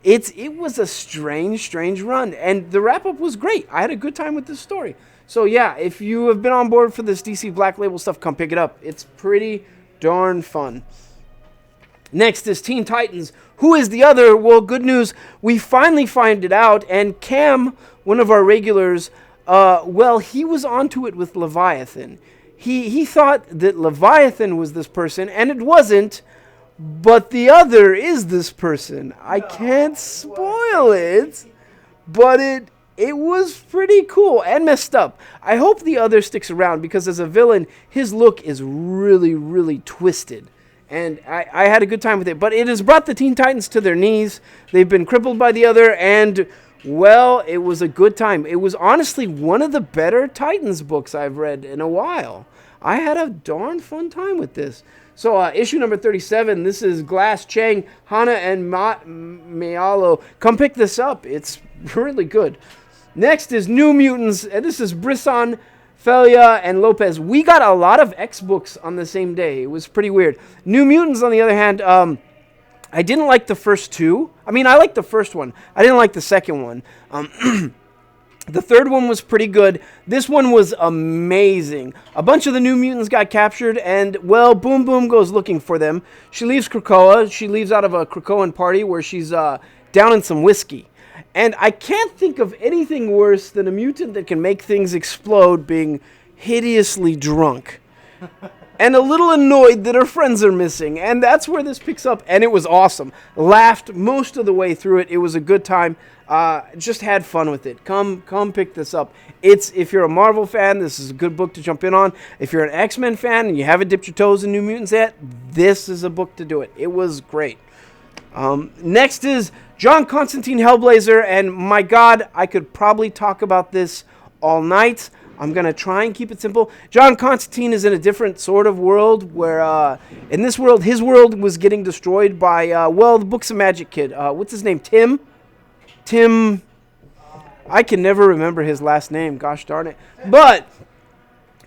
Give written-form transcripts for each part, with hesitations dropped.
It was a strange run, and the wrap up was great. I had a good time with this story. So yeah, if you have been on board for this DC Black Label stuff, come pick it up. It's pretty darn fun. Next is Teen Titans. Who is the other? Well, good news. We finally find it out, and Cam, one of our regulars, he was onto it with Leviathan. He thought that Leviathan was this person, and it wasn't, but the other is this person. I can't spoil it, but it was pretty cool and messed up. I hope the other sticks around, because as a villain, his look is really, really twisted. And I had a good time with it. But it has brought the Teen Titans to their knees. They've been crippled by the other. And, well, it was a good time. It was honestly one of the better Titans books I've read in a while. I had a darn fun time with this. So, issue number 37. This is Glass, Chang, Hana, and Mayalo. Come pick this up. It's really good. Next is New Mutants. And this is Brisson, Felia, and Lopez. We got a lot of X books on the same day. It was pretty weird. New Mutants, on the other hand, I didn't like the first two. I mean, I liked the first one. I didn't like the second one. The third one was pretty good. This one was amazing. A bunch of the New Mutants got captured, and, well, Boom Boom goes looking for them. She leaves Krakoa. She leaves out of a Krakoan party where she's down in some whiskey. And I can't think of anything worse than a mutant that can make things explode being hideously drunk. And a little annoyed that her friends are missing. And that's where this picks up. And it was awesome. Laughed most of the way through it. It was a good time. Just had fun with it. Come pick this up. If you're a Marvel fan, this is a good book to jump in on. If you're an X-Men fan and you haven't dipped your toes in New Mutants yet, this is a book to do it. It was great. Next is John Constantine Hellblazer, and my God, I could probably talk about this all night. I'm going to try and keep it simple. John Constantine is in a different sort of world where, in this world, his world was getting destroyed by, the Books of Magic kid. What's his name? Tim? I can never remember his last name. Gosh darn it. But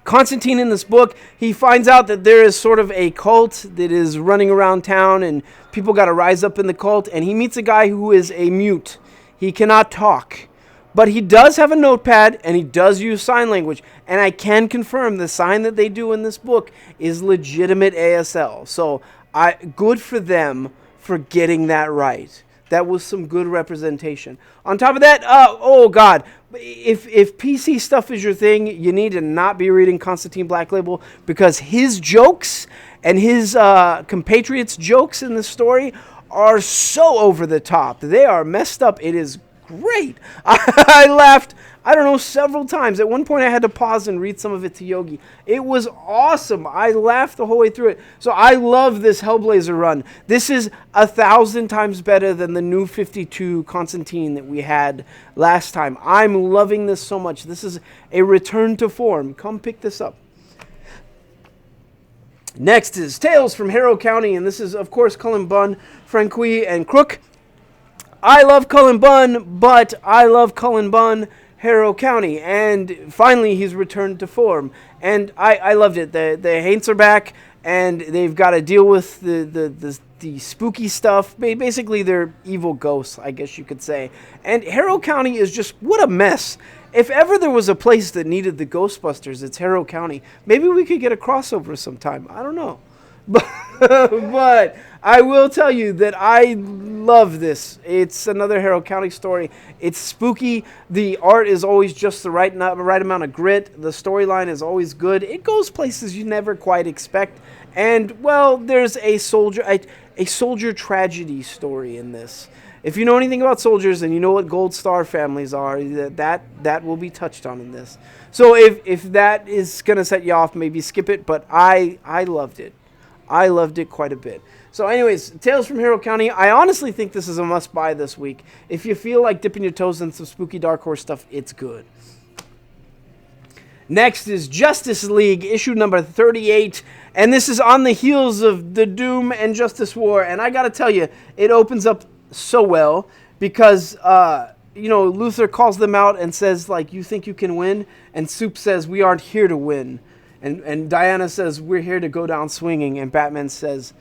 Constantine, in this book, he finds out that there is sort of a cult that is running around town, and people got to rise up in the cult, and he meets a guy who is a mute. He cannot talk, but he does have a notepad, and he does use sign language, and I can confirm the sign that they do in this book is legitimate ASL. So good for them for getting that right. That was some good representation. On top of that, oh God, if PC stuff is your thing, you need to not be reading Constantine Black Label, because his jokes and his compatriots' jokes in the story are so over the top. They are messed up. It is great. I laughed, I don't know, several times. At one point I had to pause and read some of it to Yogi. It was awesome. I laughed the whole way through it. So I love this Hellblazer run. This is 1,000 times better than the New 52 Constantine that we had last time. I'm loving this so much. This is a return to form. Come pick this up. Next is Tales from Harrow County, and this is, of course, Cullen Bunn, Franqui, and Crook. I love Cullen Bunn, but I love Cullen Bunn, Harrow County, and finally he's returned to form, and I loved it. The Haints are back, and they've got to deal with the spooky stuff. Basically, they're evil ghosts, I guess you could say. And Harrow County is just, what a mess. If ever there was a place that needed the Ghostbusters, it's Harrow County. Maybe we could get a crossover sometime. I don't know. But I will tell you that I love this. It's another Harrow County story. It's spooky. The art is always just the right amount of grit. The storyline is always good. It goes places you never quite expect. And, well, there's a soldier tragedy story in this. If you know anything about soldiers and you know what Gold Star families are, that will be touched on in this. So if that is going to set you off, maybe skip it. But I loved it. I loved it quite a bit. So anyways, Tales from Harrow County. I honestly think this is a must-buy this week. If you feel like dipping your toes in some spooky Dark Horse stuff, it's good. Next is Justice League, issue number 38. And this is on the heels of the Doom and Justice War. And I got to tell you, it opens up so well because, Luthor calls them out and says, like, you think you can win? And Soup says, we aren't here to win. And Diana says, we're here to go down swinging. And Batman says,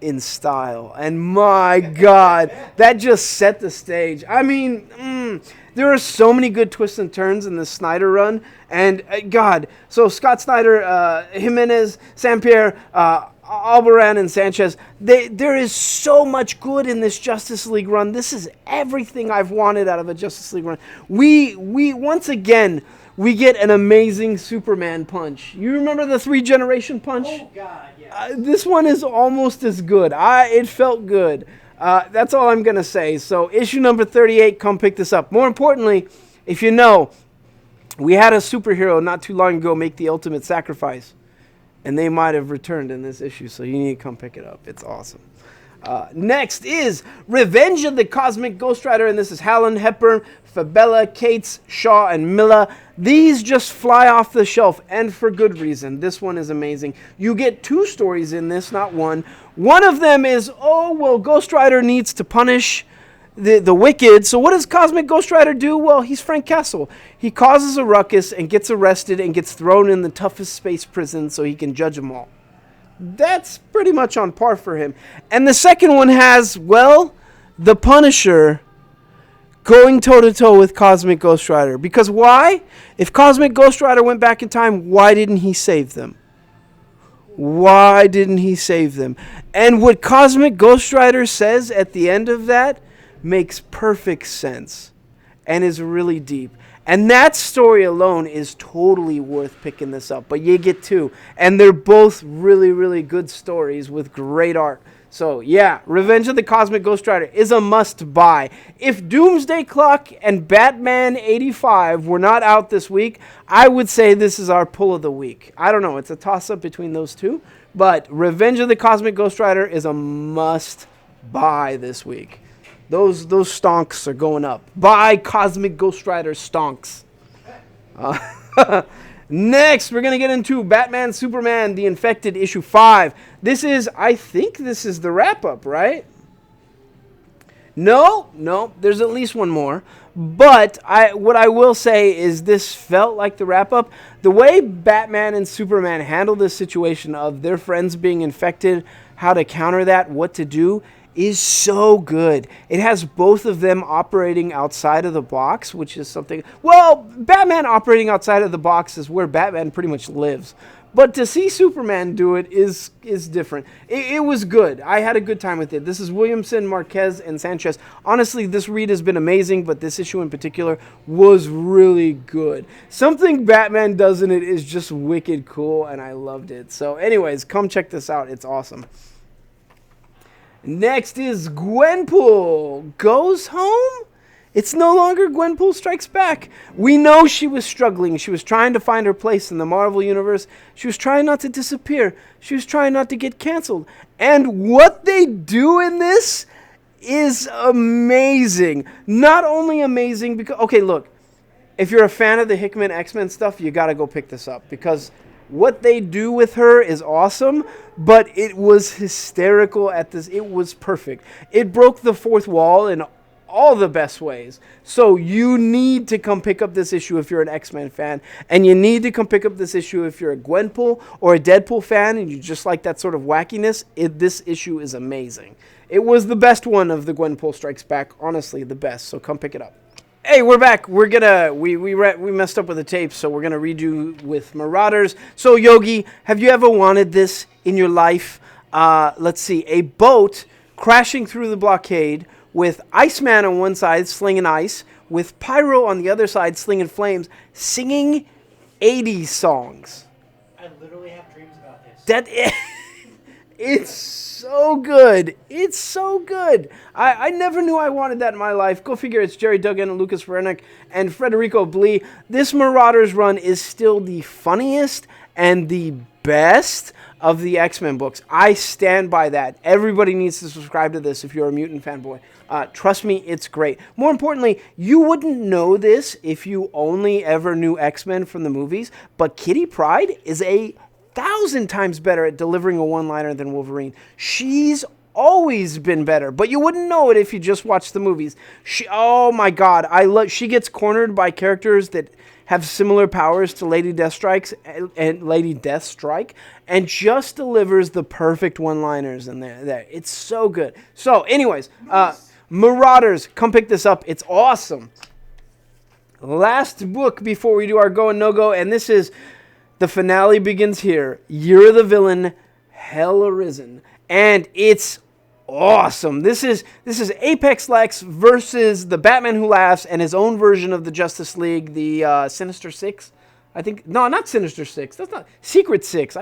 in style. And my God, that just set the stage. I mean, there are so many good twists and turns in the Snyder run. And God, so Scott Snyder, Jimenez, Sampierre, Albarrán, and Sanchez, there is so much good in this Justice League run. This is everything I've wanted out of a Justice League run. We once again, we get an amazing Superman punch. You remember the 3-generation punch? Oh, God, yeah. This one is almost as good. It felt good. That's all I'm going to say. So issue number 38, come pick this up. More importantly, if you know, we had a superhero not too long ago make the ultimate sacrifice. And they might have returned in this issue, so you need to come pick it up. It's awesome. Next is Revenge of the Cosmic Ghost Rider, and this is Howland, Hepburn, Fabella, Cates, Shaw, and Milla. These just fly off the shelf, and for good reason. This one is amazing. You get 2 stories in this, not one. One of them is, Ghost Rider needs to punish the wicked. So what does Cosmic Ghost Rider do? Well, he's Frank Castle. He causes a ruckus and gets arrested and gets thrown in the toughest space prison so he can judge them all. That's pretty much on par for him. And the second one has, the Punisher going toe-to-toe with Cosmic Ghost Rider. Because why? If Cosmic Ghost Rider went back in time, why didn't he save them? Why didn't he save them? And what Cosmic Ghost Rider says at the end of that makes perfect sense and is really deep. And that story alone is totally worth picking this up. But you get 2. And they're both really, really good stories with great art. So, yeah, Revenge of the Cosmic Ghost Rider is a must-buy. If Doomsday Clock and Batman 85 were not out this week, I would say this is our pull of the week. I don't know. It's a toss-up between those 2. But Revenge of the Cosmic Ghost Rider is a must-buy this week. Those stonks are going up. Buy Cosmic Ghost Rider stonks. Next, we're going to get into Batman, Superman, The Infected, issue 5. I think this is the wrap-up, right? No, there's at least one more. But what I will say is this felt like the wrap-up. The way Batman and Superman handle this situation of their friends being infected, how to counter that, what to do, is so good. It has both of them operating outside of the box, which is something... Batman operating outside of the box is where Batman pretty much lives. But to see Superman do it is different. It was good. I had a good time with it. This is Williamson, Marquez, and Sanchez. Honestly, this read has been amazing, but this issue in particular was really good. Something Batman does in it is just wicked cool, and I loved it. So anyways, come check this out. It's awesome. Next is Gwenpool goes home? It's no longer Gwenpool Strikes Back. We know she was struggling. She was trying to find her place in the Marvel Universe. She was trying not to disappear. She was trying not to get canceled. And what they do in this is amazing. Not only amazing because... Okay, look. If you're a fan of the Hickman X-Men stuff, you got to go pick this up because... what they do with her is awesome, but it was hysterical at this. It was perfect. It broke the fourth wall in all the best ways. So you need to come pick up this issue if you're an X-Men fan, and you need to come pick up this issue if you're a Gwenpool or a Deadpool fan and you just like that sort of wackiness. This issue is amazing. It was the best one of the Gwenpool Strikes Back, honestly, the best. So come pick it up. Hey, we're back. We're gonna we messed up with the tape, so we're gonna redo with Marauders. So Yogi, have you ever wanted this in your life? Let's see, a boat crashing through the blockade with Iceman on one side slinging ice, with Pyro on the other side slinging flames, singing 80s songs. I literally have dreams about this. It's so good. It's so good. I never knew I wanted that in my life. Go figure, it's Jerry Duggan and Lucas Wernick and Federico Blee. This Marauders run is still the funniest and the best of the X-Men books. I stand by that. Everybody needs to subscribe to this if you're a mutant fanboy. Trust me, it's great. More importantly, you wouldn't know this if you only ever knew X-Men from the movies, but Kitty Pryde is 1,000 times better at delivering a one-liner than Wolverine. She's always been better, but you wouldn't know it if you just watched the movies. Oh my God, she gets cornered by characters that have similar powers to Lady Deathstrike and just delivers the perfect one-liners in there. It's so good. So, anyways, Marauders, come pick this up. It's awesome. Last book before we do our go and no go, and this is the finale begins here. Year of the Villain, Hell Arisen, and it's awesome. This is Apex Lex versus the Batman Who Laughs and his own version of the Justice League, the Sinister Six. I think no, not Sinister Six. That's not Secret Six.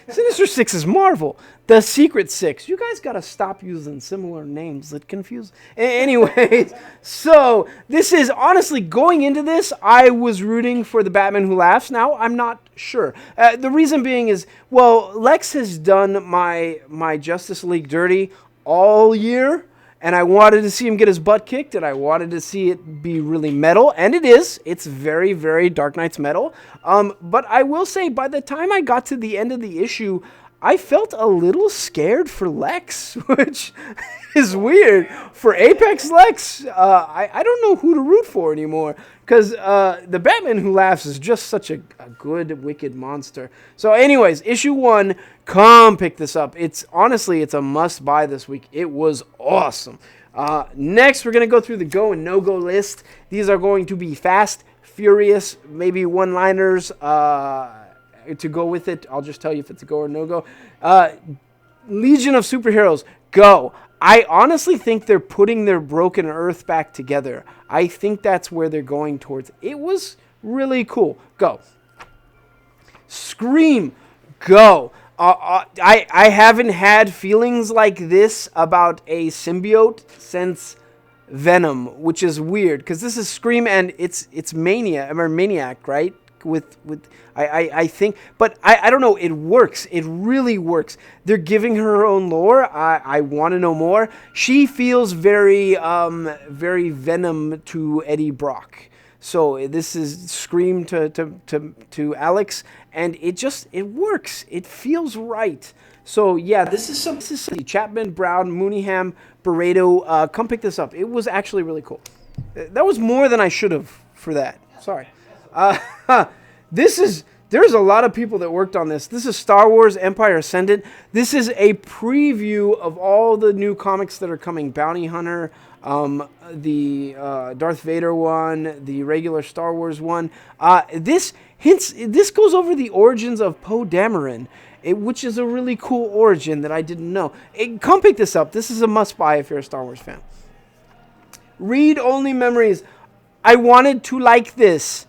Sinister Six is Marvel. The Secret Six. You guys gotta stop using similar names that confuse. Anyways, so this is honestly going into this. I was rooting for the Batman Who Laughs. Now I'm not sure. The reason being is, well, Lex has done my Justice League dirty all year. And I wanted to see him get his butt kicked, and I wanted to see it be really metal, and it is. It's very, very Dark Knight's metal. But I will say, by the time I got to the end of the issue, I felt a little scared for Lex, which is weird. For Apex Lex, I don't know who to root for anymore, because the Batman Who Laughs is just such a good, wicked monster. So anyways, issue 1, come pick this up. It's a must-buy this week. It was awesome. Next, we're going to go through the go and no-go list. These are going to be fast, furious, maybe one-liners to go with it. I'll just tell you if it's a go or no-go. Legion of Superheroes, go. I honestly think they're putting their Broken Earth back together. I think that's where they're going towards. It was really cool. Go. Scream, go. I haven't had feelings like this about a symbiote since Venom, which is weird because this is Scream and it's Maniac, right? I think, but I don't know. It works. It really works. They're giving her own lore. I want to know more. She feels very Venom to Eddie Brock. So this is Scream to Alex, and it works. It feels right. So yeah, this is Chapman, Brown, Mooneyham, Barreto. Come pick this up. It was actually really cool. That was more than I should have for that. Sorry. There's a lot of people that worked on this. This is Star Wars Empire Ascendant. This is a preview of all the new comics that are coming. Bounty Hunter, the Darth Vader one, the regular Star Wars one. This goes over the origins of Poe Dameron, which is a really cool origin that I didn't know. Come pick this up. This is a must-buy if you're a Star Wars fan. Read-only memories. I wanted to like this.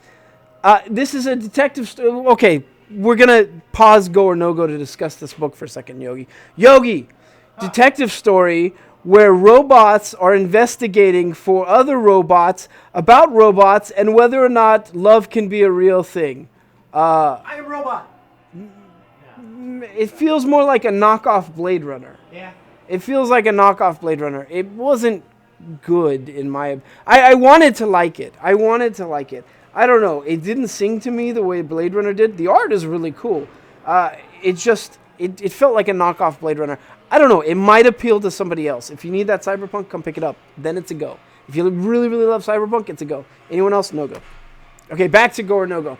This is a detective story. Okay, we're going to pause go or no go to discuss this book for a second, Yogi. Detective story where robots are investigating for other robots about robots and whether or not love can be a real thing. I am Robot. It feels more like a knockoff Blade Runner. Yeah. It feels like a knockoff Blade Runner. It wasn't good in my... I wanted to like it. I don't know. It didn't sing to me the way Blade Runner did. The art is really cool. It felt like a knockoff Blade Runner. I don't know. It might appeal to somebody else. If you need that Cyberpunk, come pick it up. Then it's a go. If you really, really love Cyberpunk, it's a go. Anyone else? No go. Okay, back to go or no go.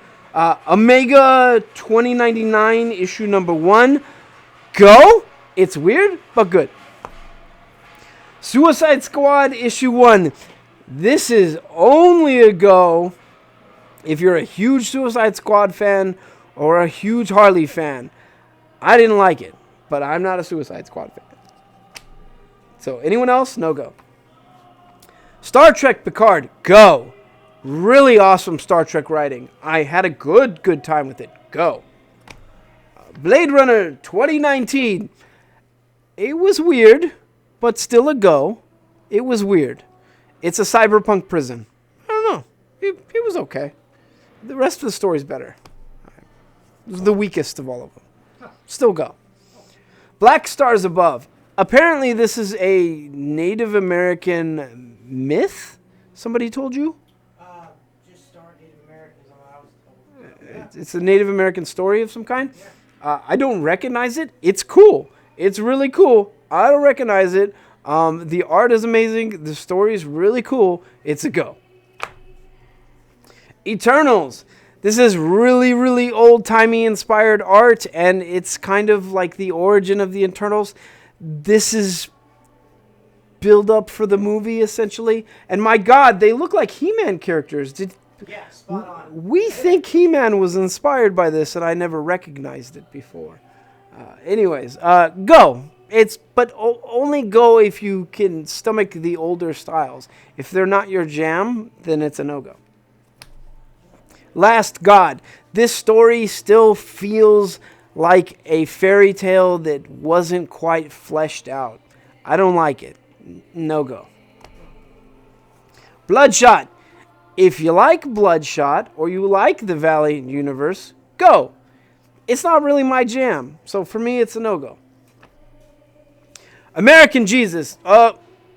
Omega 2099 issue number 1. Go. It's weird, but good. Suicide Squad issue 1. This is only a go if you're a huge Suicide Squad fan or a huge Harley fan. I didn't like it, but I'm not a Suicide Squad fan. So anyone else? No go. Star Trek Picard, go. Really awesome Star Trek writing. I had a good time with it. Go. Blade Runner 2019. It was weird, but still a go. It was weird. It's a cyberpunk prison. I don't know. It was okay. The rest of the story's better. It was the weakest of all of them. Still go. Black Stars Above. Apparently this is a Native American myth? Somebody told you? Just Star Native Americans. I was told. It's a Native American story of some kind? I don't recognize it. It's cool. It's really cool. I don't recognize it. The art is amazing. The story is really cool. It's a go. Eternals. This is really, really old-timey inspired art, and it's kind of like the origin of the Eternals. This is build up for the movie, essentially. And my God, they look like He-Man characters. Yeah, spot on. We think He-Man was inspired by this, and I never recognized it before. Anyways, go. Only go if you can stomach the older styles. If they're not your jam, then it's a no-go. Last God. This story still feels like a fairy tale that wasn't quite fleshed out. I don't like it. No-go. Bloodshot. If you like Bloodshot or you like the Valiant universe, go. It's not really my jam, so for me it's a no-go. American Jesus.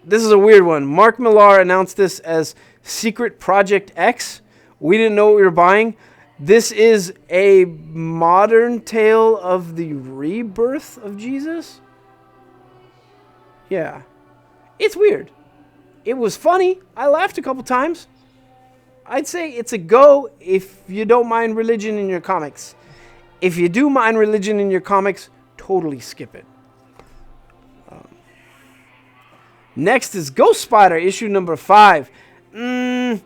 This is a weird one. Mark Millar announced this as Secret Project X. We didn't know what we were buying. This is a modern tale of the rebirth of Jesus. Yeah. It's weird. It was funny. I laughed a couple times. I'd say it's a go if you don't mind religion in your comics. If you do mind religion in your comics, totally skip it. Next is Ghost Spider, issue number 5. I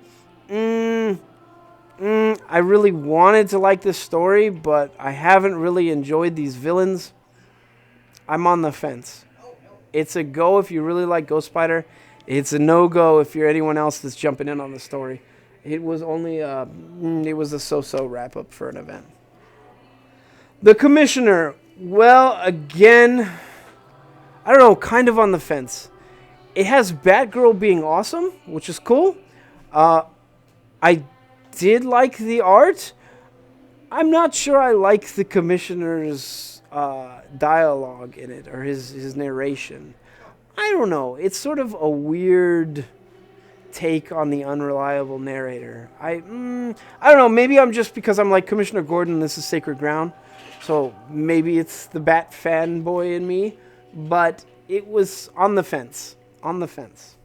really wanted to like this story, but I haven't really enjoyed these villains. I'm on the fence. It's a go if you really like Ghost Spider. It's a no-go if you're anyone else that's jumping in on the story. It was only it was a so-so wrap-up for an event. The Commissioner, well, again, I don't know, kind of on the fence. It has Batgirl being awesome, which is cool. I did like the art. I'm not sure I like the Commissioner's dialogue in it, or his narration. I don't know. It's sort of a weird take on the unreliable narrator. I don't know. Maybe I'm just because I'm like Commissioner Gordon, this is sacred ground. So maybe it's the Bat fanboy in me. But it was on the fence. On the fence.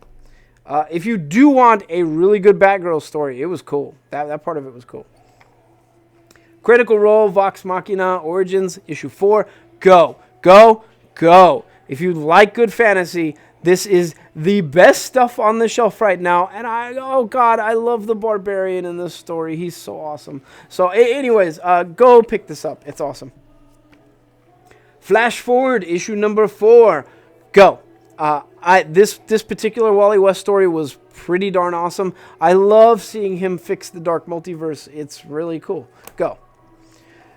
If you do want a really good Batgirl story, it was cool. That part of it was cool. Critical Role, Vox Machina, Origins, issue 4. Go. Go. Go. If you like good fantasy, this is the best stuff on the shelf right now. And oh God, I love the Barbarian in this story. He's so awesome. So anyways, go pick this up. It's awesome. Flash Forward, issue number 4. Go. This particular Wally West story was pretty darn awesome. I love seeing him fix the Dark Multiverse. It's really cool. Go.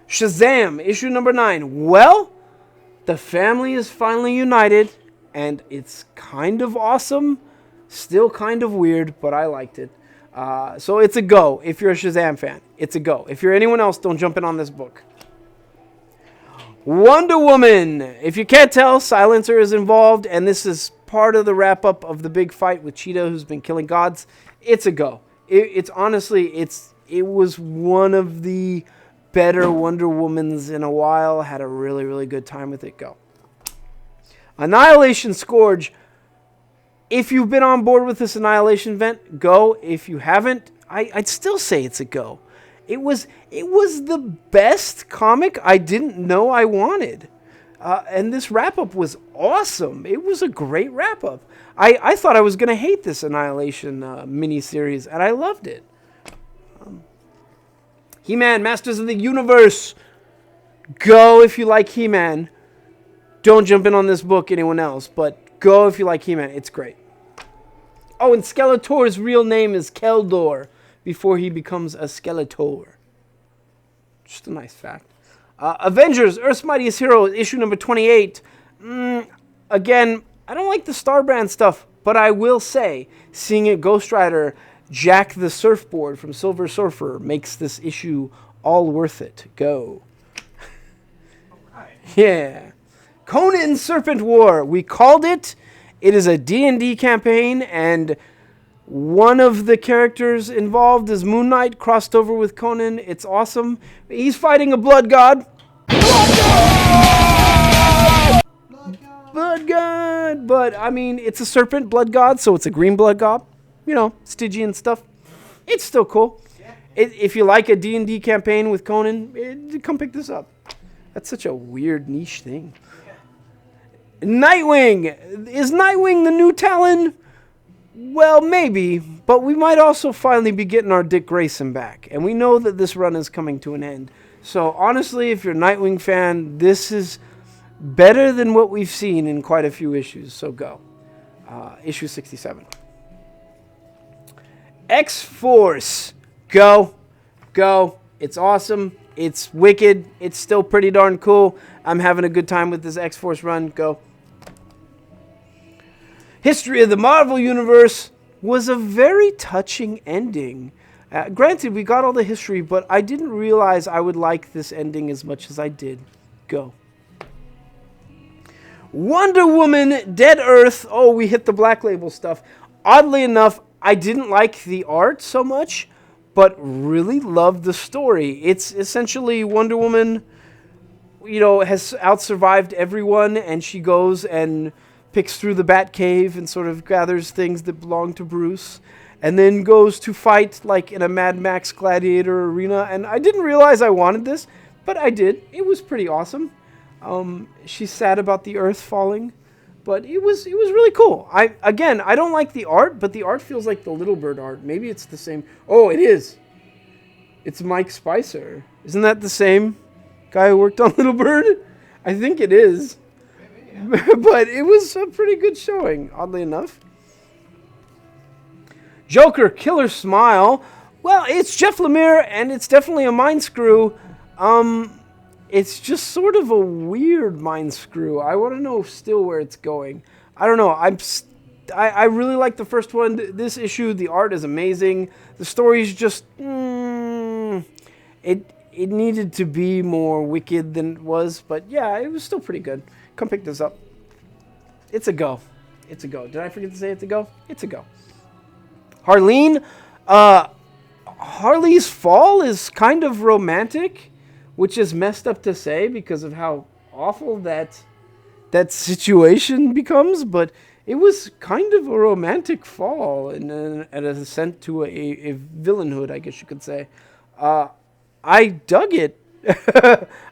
Shazam, issue number 9. Well, the family is finally united, and it's kind of awesome. Still kind of weird, but I liked it. So it's a go if you're a Shazam fan. It's a go. If you're anyone else, don't jump in on this book. Wonder Woman. If you can't tell, Silencer is involved, and this is part of the wrap-up of the big fight with Cheetah, who's been killing gods. It's a go. It's honestly, it was one of the better Wonder Womans in a while. Had a really, really good time with it. Go. Annihilation Scourge. If you've been on board with this Annihilation event, go. If you haven't, I'd still say it's a go. It was the best comic I didn't know I wanted. And this wrap-up was awesome. It was a great wrap-up. I thought I was going to hate this Annihilation miniseries, and I loved it. He-Man, Masters of the Universe. Go if you like He-Man. Don't jump in on this book, anyone else, but go if you like He-Man. It's great. Oh, and Skeletor's real name is Keldor before he becomes a Skeletor. Just a nice fact. Avengers, Earth's Mightiest Heroes, issue number 28. Again, I don't like the Star Brand stuff, but I will say, seeing a Ghost Rider Jack the Surfboard from Silver Surfer makes this issue all worth it. Go. Right. Yeah. Conan Serpent War. We called it. It is a D&D campaign, and one of the characters involved is Moon Knight crossed over with Conan. It's awesome. He's fighting a blood god. Blood God! Blood God. But, I mean, it's a serpent blood god, so it's a green blood god. You know, Stygian stuff. It's still cool. If you like a D&D campaign with Conan, come pick this up. That's such a weird niche thing. Nightwing. Is Nightwing the new Talon? Well, maybe, but we might also finally be getting our Dick Grayson back. And we know that this run is coming to an end. So, honestly, if you're a Nightwing fan, this is better than what we've seen in quite a few issues. So, go. Issue 67. X-Force. Go. Go. It's awesome. It's wicked. It's still pretty darn cool. I'm having a good time with this X-Force run. Go. History of the Marvel Universe was a very touching ending. Granted, we got all the history, but I didn't realize I would like this ending as much as I did. Go. Wonder Woman, Dead Earth. Oh, we hit the Black Label stuff. Oddly enough, I didn't like the art so much, but really loved the story. It's essentially Wonder Woman, you know, has out-survived everyone, and she goes and picks through the Batcave and sort of gathers things that belong to Bruce, and then goes to fight like in a Mad Max Gladiator arena. And I didn't realize I wanted this, but I did. It was pretty awesome. She's sad about the Earth falling, but it was really cool. I don't like the art, but the art feels like the Little Bird art. Maybe it's the same. Oh, it is. It's Mike Spicer. Isn't that the same guy who worked on Little Bird? I think it is. But it was a pretty good showing, oddly enough. Joker, Killer Smile. Well, it's Jeff Lemire, and it's definitely a mind screw. It's just sort of a weird mind screw. I want to know still where it's going. I don't know. I really like the first one. This issue, the art is amazing. The story's just... It needed to be more wicked than it was, but yeah, it was still pretty good. Come pick this up. It's a go. It's a go. Did I forget to say it's a go? It's a go. Harleen. Harley's fall is kind of romantic, which is messed up to say because of how awful that situation becomes, but it was kind of a romantic fall and an ascent to a villainhood, I guess you could say. I dug it.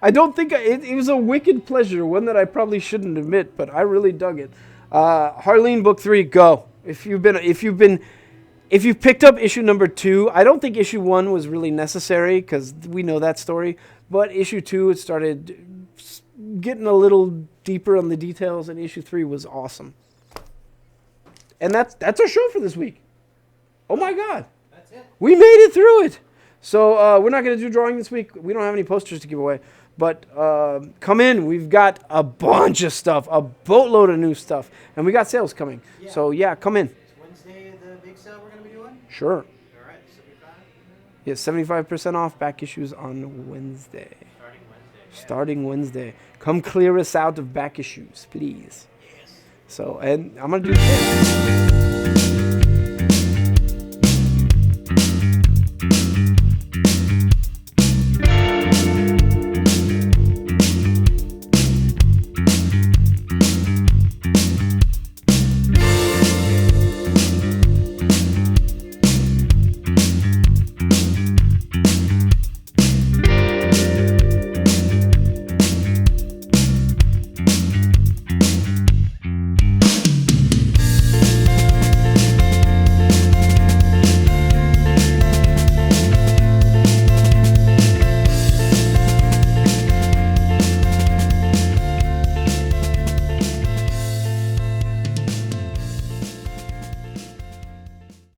I don't think it was a wicked pleasure, one that I probably shouldn't admit, but I really dug it. Harleen book 3, go. If you've picked up issue number 2, I don't think issue 1 was really necessary because we know that story, but issue 2 it started getting a little deeper on the details, and issue 3 was awesome. And that's our show for this week. Oh my God, That's it. we made it through it. So we're not going to do drawing this week. We don't have any posters to give away. But come in. We've got a bunch of stuff, a boatload of new stuff. And we got sales coming. Yeah. So, yeah, come in. Is Wednesday the big sale we're going to be doing? Sure. All right, 75? Yeah, 75% off back issues on Wednesday. Starting Wednesday. Yeah. Starting Wednesday. Come clear us out of back issues, please. Yes. So, and I'm going to do this.